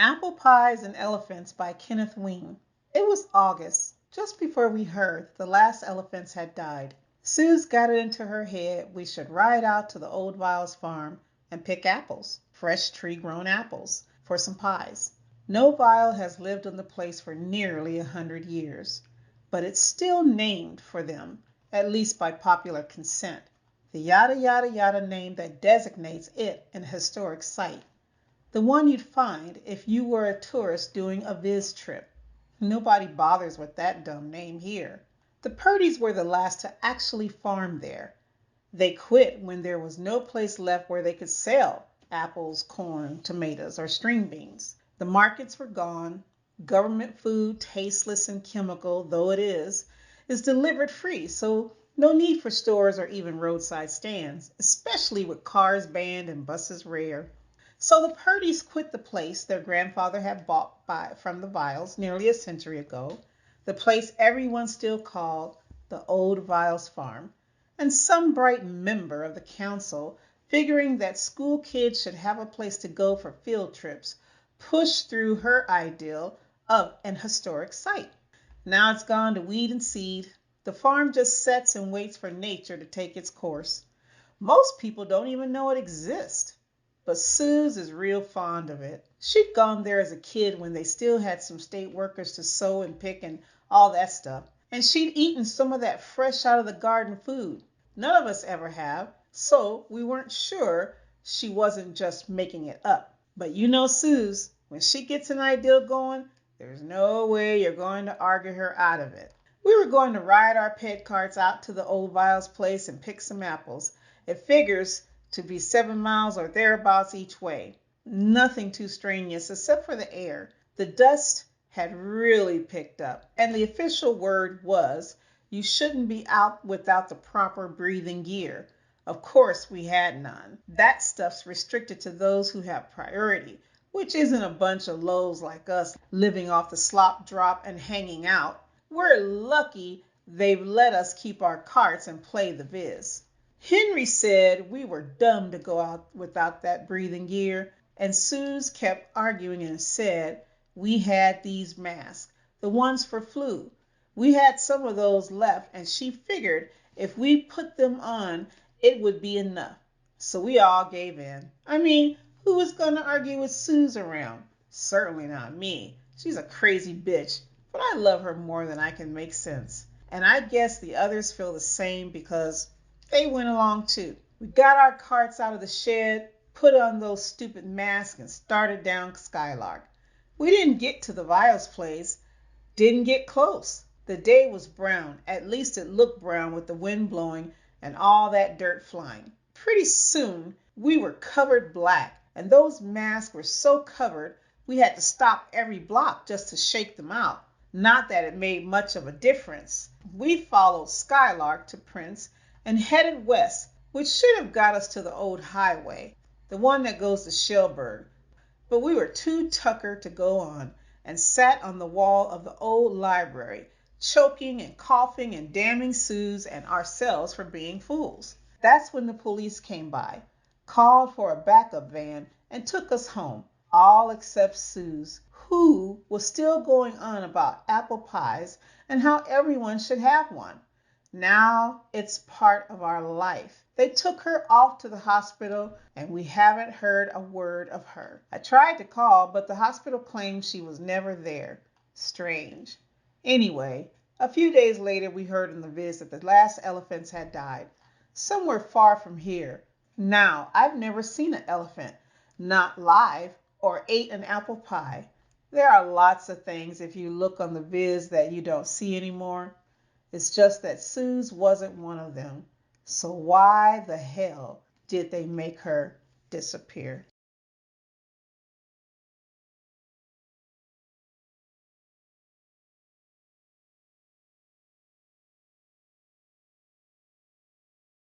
Apple Pies and Elephants by Kenneth Weene. It was August, just before we heard the last elephants had died. Suze got it into her head we should ride out to the old Viles farm and pick apples, fresh tree-grown apples, for some pies. No Vile has lived on the place for nearly 100 years, but it's still named for them, at least by popular consent. The yada yada yada name that designates it an historic site. The one you'd find if you were a tourist doing a viz trip. Nobody bothers with that dumb name here. The Purdy's were the last to actually farm there. They quit when there was no place left where they could sell apples, corn, tomatoes, or string beans. The markets were gone. Government food, tasteless and chemical though it is delivered free, so no need for stores or even roadside stands, especially with cars banned and buses rare. So the Purdy's quit the place their grandfather had bought from the Viles nearly a century ago, the place everyone still called the old Viles farm, and some bright member of the council, figuring that school kids should have a place to go for field trips, pushed through her ideal of an historic site. Now it's gone to weed and seed. The farm just sits and waits for nature to take its course. Most people don't even know it exists. But Suze is real fond of it. She'd gone there as a kid when they still had some state workers to sew and pick and all that stuff. And she'd eaten some of that fresh out of the garden food. None of us ever have, so we weren't sure she wasn't just making it up. But you know Suze, when she gets an idea going, there's no way you're going to argue her out of it. We were going to ride our pet carts out to the old Viles place and pick some apples. It figures to be 7 miles or thereabouts each way. Nothing too strenuous except for the air. The dust had really picked up, and the official word was you shouldn't be out without the proper breathing gear. Of course, we had none. That stuff's restricted to those who have priority, which isn't a bunch of lows like us living off the slop drop and hanging out. We're lucky they've let us keep our carts and play the viz. Henry said we were dumb to go out without that breathing gear, and Suze kept arguing and said we had these masks, the ones for flu. We had some of those left, and she figured if we put them on, it would be enough. So we all gave in. I mean, who was going to argue with Suze around? Certainly not me. She's a crazy bitch, but I love her more than I can make sense. And I guess the others feel the same because they went along too. We got our carts out of the shed, put on those stupid masks, and started down Skylark. We didn't get to the Viles place, didn't get close. The day was brown, at least it looked brown with the wind blowing and all that dirt flying. Pretty soon we were covered black, and those masks were so covered we had to stop every block just to shake them out. Not that it made much of a difference. We followed Skylark to Prince and headed west, which should have got us to the old highway, the one that goes to Shelburne. But we were too tuckered to go on, and sat on the wall of the old library, choking and coughing and damning Suze and ourselves for being fools. That's when the police came by, called for a backup van, and took us home, all except Suze, who was still going on about apple pies and how everyone should have one. Now it's part of our life. They took her off to the hospital, and we haven't heard a word of her. I tried to call, but the hospital claimed she was never there. Strange. Anyway, a few days later we heard in the viz that the last elephants had died, somewhere far from here. Now, I've never seen an elephant, not live, or ate an apple pie. There are lots of things if you look on the viz that you don't see anymore. It's just that Suze wasn't one of them. So why the hell did they make her disappear?